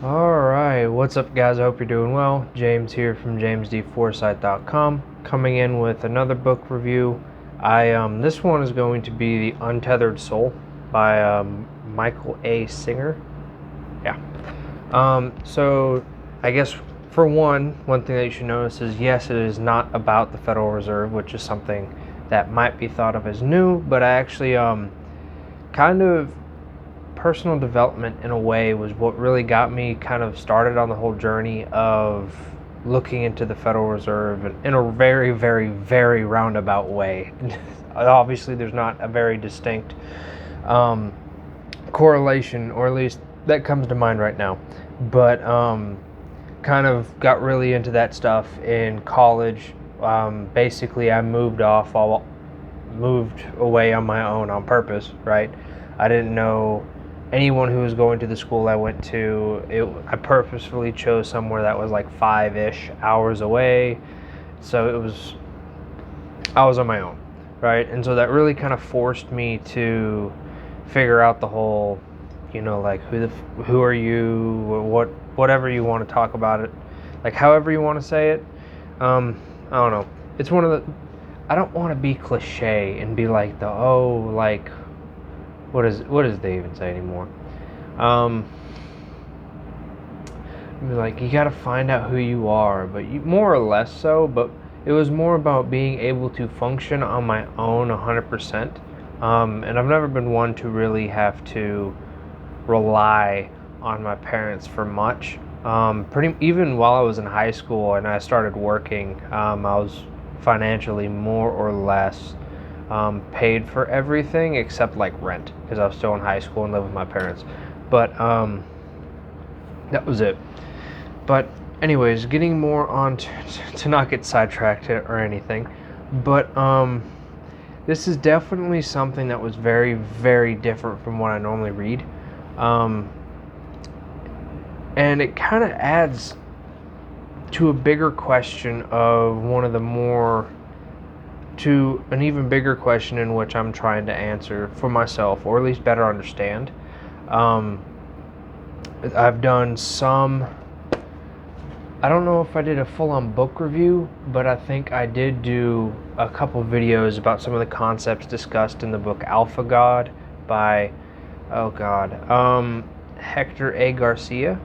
Alright, what's up guys? I hope you're doing well. James here from jamesdforsythe.com, coming in with another book review. This one is going to be The Untethered Soul by Michael A. Singer. Yeah. So I guess for one thing that you should notice is yes, it is not about the Federal Reserve, which is something that might be thought of as new, but I actually kind of personal development in a way was what really got me kind of started on the whole journey of looking into the Federal Reserve in a very, very, very roundabout way. Obviously, there's not a very distinct correlation, or at least that comes to mind right now. But kind of got really into that stuff in college. Basically, I moved away on my own on purpose, right? I didn't know anyone who was going to the school I went to. I purposefully chose somewhere that was like 5-ish hours away, so I was on my own, right? And so that really kind of forced me to figure out the whole, like who are you, whatever you want to talk about it, like however you want to say it. I don't know. It's one of the. I don't want to be cliche and be like what does they even say anymore? Like you got to find out who you are, but more or less so. But it was more about being able to function on my own 100%. And I've never been one to really have to rely on my parents for much. Even while I was in high school and I started working, I was financially more or less paid for everything except like rent, because I was still in high school and lived with my parents. But that was it. But anyways, getting more on to not get sidetracked or anything, but this is definitely something that was very, very different from what I normally read. And it kind of adds to a bigger question of to an even bigger question in which I'm trying to answer for myself, or at least better understand. I've done I don't know if I did a full-on book review, but I think I did do a couple videos about some of the concepts discussed in the book Alpha God by, Hector A. Garcia,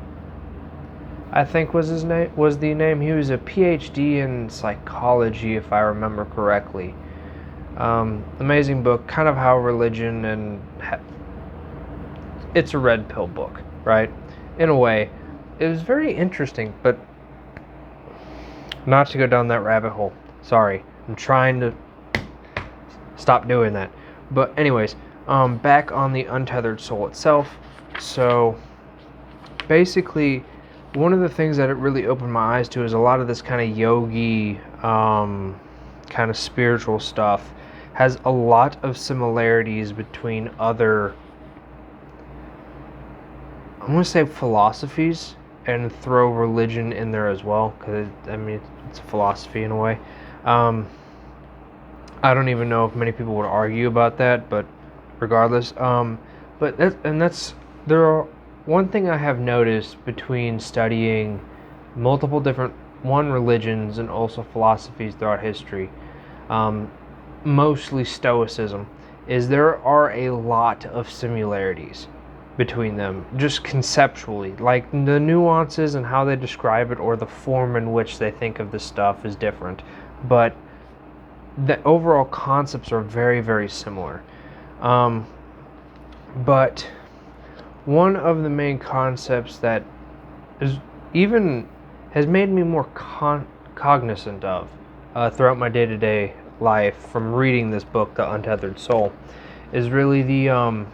I think was the name. He was a PhD in psychology, if I remember correctly. Amazing book, kind of how religion it's a red pill book, right? In a way, it was very interesting, but not to go down that rabbit hole. Sorry, I'm trying to stop doing that. But anyways, back on the Untethered Soul itself. So basically, one of the things that it really opened my eyes to is a lot of this kind of yogi, kind of spiritual stuff has a lot of similarities between other, I'm going to say philosophies, and throw religion in there as well, because it's a philosophy in a way. I don't even know if many people would argue about that, but regardless, one thing I have noticed between studying multiple different religions and also philosophies throughout history, mostly Stoicism, is there are a lot of similarities between them, just conceptually. Like the nuances and how they describe it, or the form in which they think of this stuff, is different, but the overall concepts are very, very similar. But one of the main concepts that has made me more cognizant of throughout my day-to-day life from reading this book, The Untethered Soul, is really the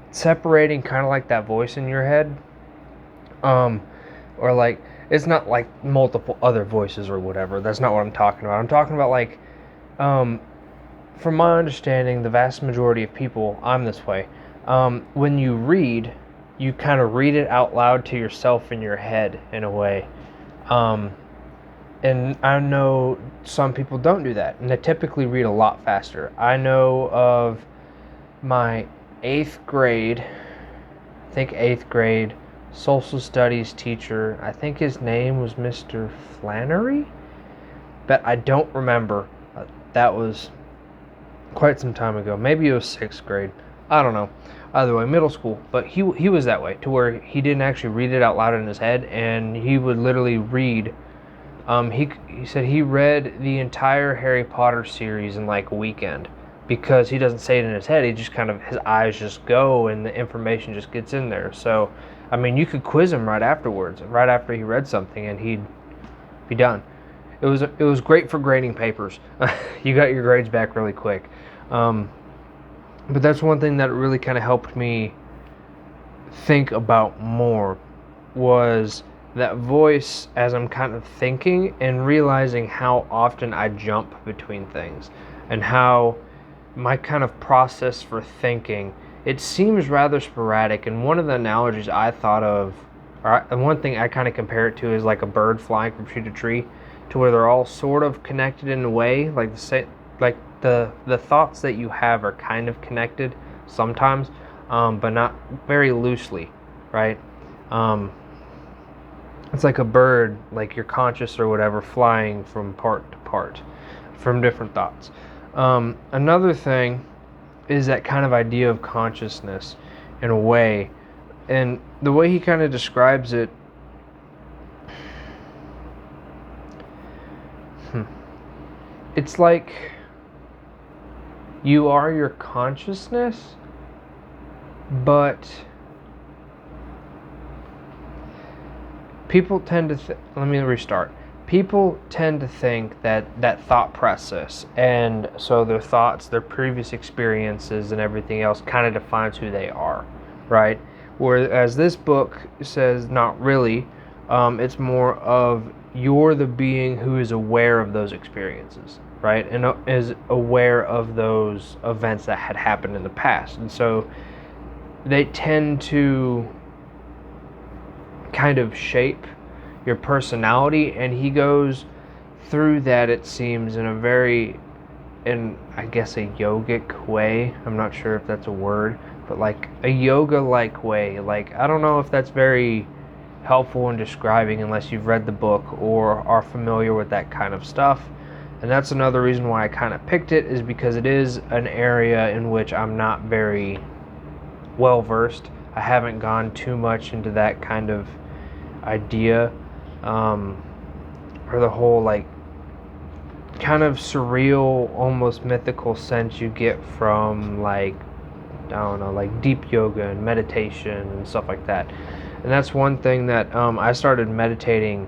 separating kind of like that voice in your head, or like, it's not like multiple other voices or whatever. That's not what I'm talking about. I'm talking about like, from my understanding, the vast majority of people, I'm this way. When you read, you kind of read it out loud to yourself in your head in a way. And I know some people don't do that, and they typically read a lot faster. I know of my 8th grade social studies teacher. I think his name was Mr. Flannery, but I don't remember. That was quite some time ago. Maybe it was 6th grade. I don't know. Either way, middle school. But he was that way, to where he didn't actually read it out loud in his head, and he would literally read. He said he read the entire Harry Potter series in like a weekend, because he doesn't say it in his head. He just kind of, his eyes just go and the information just gets in there. So, I mean, you could quiz him right afterwards, right after he read something, and he'd be done. It was great for grading papers. You got your grades back really quick. But that's one thing that really kind of helped me think about more, was that voice as I'm kind of thinking and realizing how often I jump between things, and how my kind of process for thinking, it seems rather sporadic. And one of the analogies I thought of, and one thing I kind of compare it to, is like a bird flying from tree to tree, to where they're all sort of connected in a way, like the thoughts that you have are kind of connected sometimes, but not very loosely, right? It's like a bird, like your conscious or whatever, flying from part to part, from different thoughts. Another thing is that kind of idea of consciousness, in a way, and the way he kind of describes it. It's like you are your consciousness, but people tend to let me restart. People tend to think that thought process, and so their thoughts, their previous experiences, and everything else kind of defines who they are, right? Whereas this book says not really. It's more of, you're the being who is aware of those experiences, right? And is aware of those events that had happened in the past. And so they tend to kind of shape your personality, and he goes through that, it seems, in a very, in I guess a yogic way. I'm not sure if that's a word, but like a yoga-like way. Like, I don't know if that's very helpful in describing, unless you've read the book or are familiar with that kind of stuff. And that's another reason why I kind of picked it, is because it is an area in which I'm not very well versed. I haven't gone too much into that kind of idea, or the whole like kind of surreal, almost mythical sense you get from, like, I don't know, like deep yoga and meditation and stuff like that. And that's one thing that I started meditating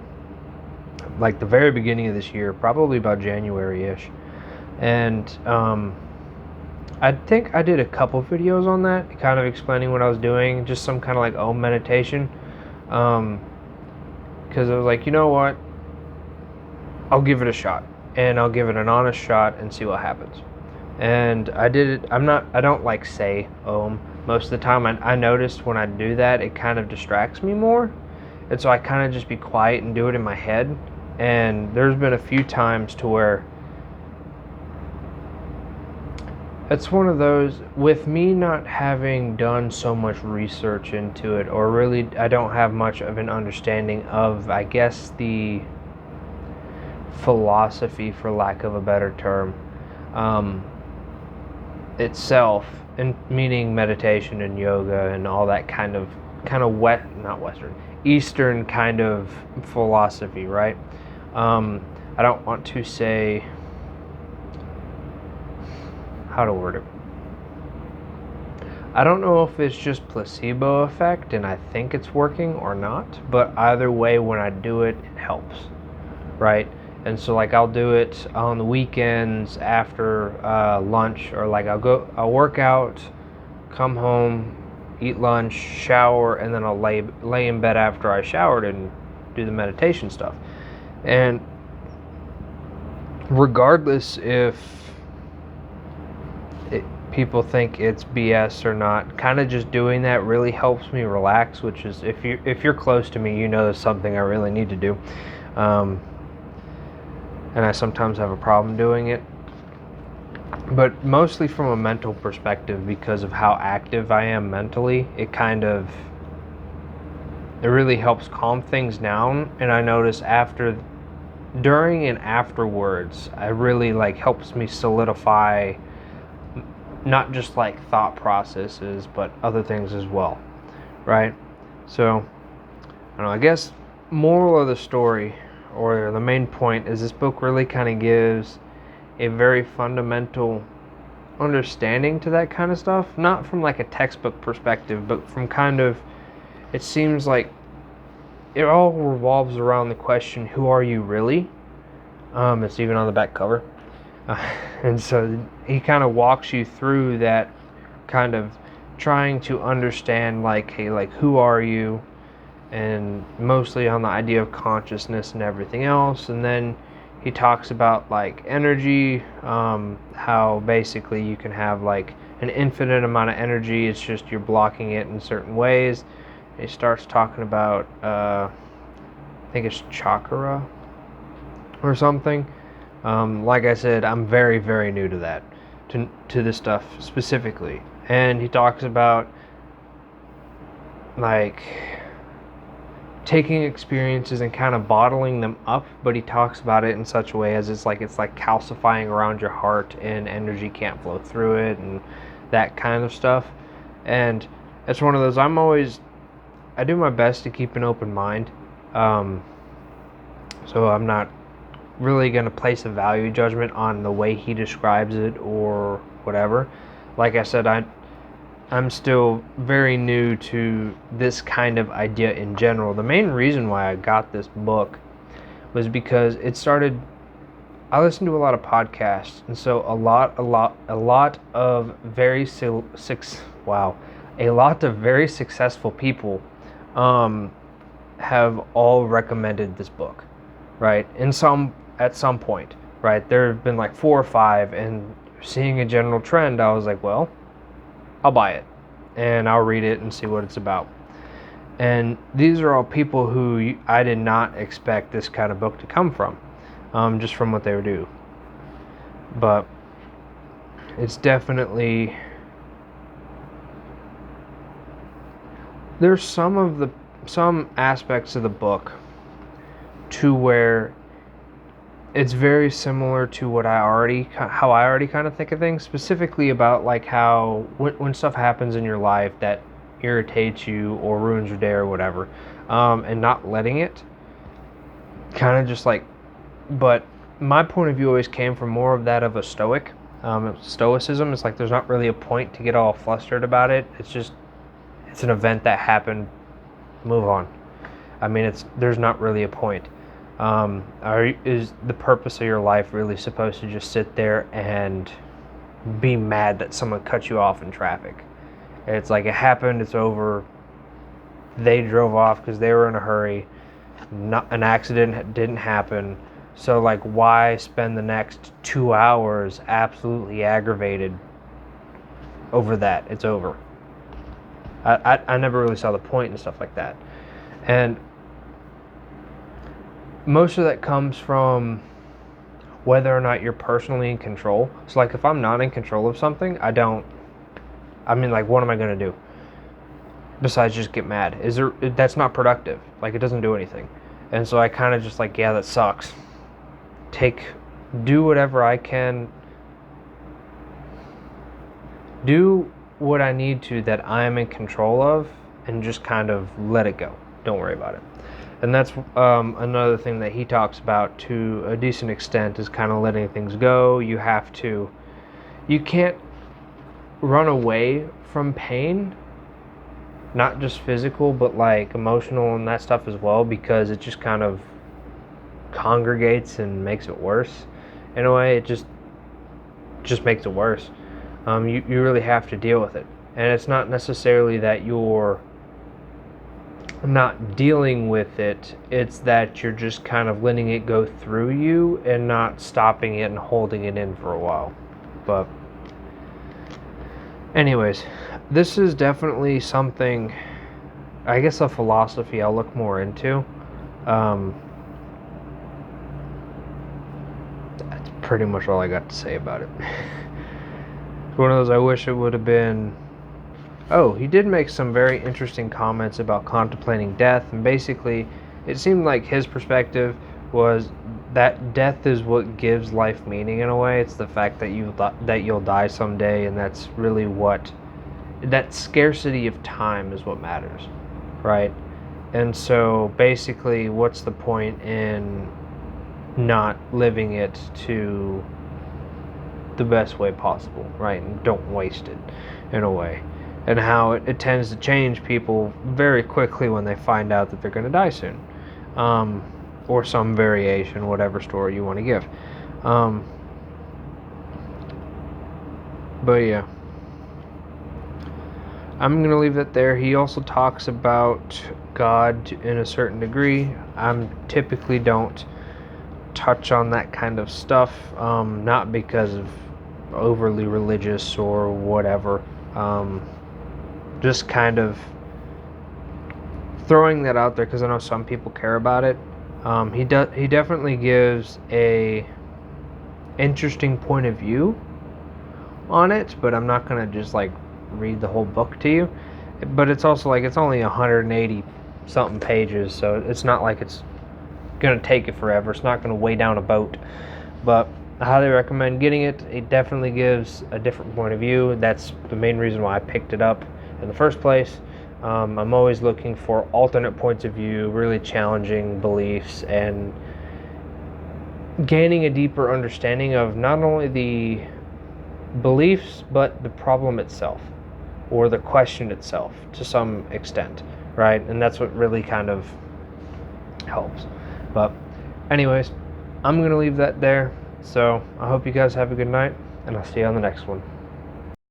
like the very beginning of this year, probably about January-ish. And I think I did a couple videos on that, kind of explaining what I was doing, just some kind of like Om meditation. Because I was like, you know what? I'll give it a shot, and I'll give it an honest shot and see what happens. And I did it. I don't like say Om. Most of the time, I noticed when I do that, it kind of distracts me more. And so I kind of just be quiet and do it in my head. And there's been a few times to where it's one of those, with me not having done so much research into it, or really I don't have much of an understanding of, I guess, the philosophy, for lack of a better term, itself, and meaning meditation and yoga and all that kind of not Western, Eastern kind of philosophy, right? I don't want to say how to word it. I don't know if it's just placebo effect and I think it's working or not, but either way, when I do it, it helps, right? And so like I'll do it on the weekends after lunch, or like I'll work out, come home, eat lunch, shower, and then I'll lay in bed after I showered and do the meditation stuff. And regardless if people think it's BS or not, kind of just doing that really helps me relax, which is, if you're close to me, you know that's something I really need to do. And I sometimes have a problem doing it, but mostly from a mental perspective, because of how active I am mentally. It kind of it really helps calm things down. And I notice during and afterwards, it really like helps me solidify not just like thought processes, but other things as well, right? So, I don't know, I guess moral of the story, or the main point, is this book really kind of gives a very fundamental understanding to that kind of stuff. Not from like a textbook perspective, but from kind of, it seems like it all revolves around the question, who are you really? It's even on the back cover. And so he kind of walks you through that, kind of trying to understand like, hey, like, who are you? And mostly on the idea of consciousness and everything else. And then he talks about like energy, how basically you can have like an infinite amount of energy, it's just you're blocking it in certain ways. He starts talking about I think it's chakra or something. Like I said, I'm very, very new to that, to this stuff specifically. And he talks about like taking experiences and kind of bottling them up, but he talks about it in such a way as it's like calcifying around your heart and energy can't flow through it and that kind of stuff. And it's one of those, I do my best to keep an open mind. So I'm not really going to place a value judgment on the way he describes it or whatever. Like I said, I'm still very new to this kind of idea in general. The main reason why I got this book was because I listened to a lot of podcasts, and so a lot of very successful people have all recommended this book, right? At some point, right? There have been like 4 or 5, and seeing a general trend, I was like, well, I'll buy it and I'll read it and see what it's about. And these are all people who I did not expect this kind of book to come from, just from what they do. But it's definitely, there's some aspects of the book to where it's very similar to how I already kind of think of things, specifically about like how when stuff happens in your life that irritates you or ruins your day or whatever, and not letting it kind of just like, but my point of view always came from more of that of a stoic, stoicism. It's like there's not really a point to get all flustered about it. It's an event that happened, move on. I mean, there's not really a point. Is the purpose of your life really supposed to just sit there and be mad that someone cut you off in traffic? It's like, it happened, it's over. They drove off because they were in a hurry. An accident didn't happen. So like, why spend the next 2 hours absolutely aggravated over that? It's over. I never really saw the point and stuff like that. And most of that comes from whether or not you're personally in control. So like, if I'm not in control of something, what am I going to do besides just get mad? That's not productive. Like, it doesn't do anything. And so I kind of just like, yeah, that sucks. Do whatever I can. Do what I need to that I'm in control of, and just kind of let it go. Don't worry about it. And that's another thing that he talks about to a decent extent, is kind of letting things go. You can't run away from pain, not just physical, but like emotional and that stuff as well, because it just kind of congregates and makes it worse. In a way, it just makes it worse. You really have to deal with it. And it's not necessarily that you're not dealing with it, it's that you're just kind of letting it go through you and not stopping it and holding it in for a while. But anyways, this is definitely something, I guess, a philosophy I'll look more into. That's pretty much all I got to say about it. It's one of those, I wish it would have been Oh, he did make some very interesting comments about contemplating death, and basically, it seemed like his perspective was that death is what gives life meaning in a way. It's the fact that you'll die someday, and that's really what that scarcity of time is what matters, right? And so basically, what's the point in not living it to the best way possible, right? And don't waste it in a way. And how it tends to change people very quickly when they find out that they're going to die soon. Or some variation, whatever story you want to give. But yeah. I'm going to leave that there. He also talks about God in a certain degree. I typically don't touch on that kind of stuff, not because of overly religious or whatever. Just kind of throwing that out there because I know some people care about it. He definitely gives a interesting point of view on it, but I'm not gonna just like read the whole book to you. But it's also like it's only 180 something pages, so it's not like it's gonna take it forever. It's not gonna weigh down a boat. But I highly recommend getting it. It definitely gives a different point of view. That's the main reason why I picked it up in the first place. I'm always looking for alternate points of view, really challenging beliefs, and gaining a deeper understanding of not only the beliefs but the problem itself or the question itself to some extent, right? And that's what really kind of helps. But anyways, I'm going to leave that there. So I hope you guys have a good night, and I'll see you on the next one.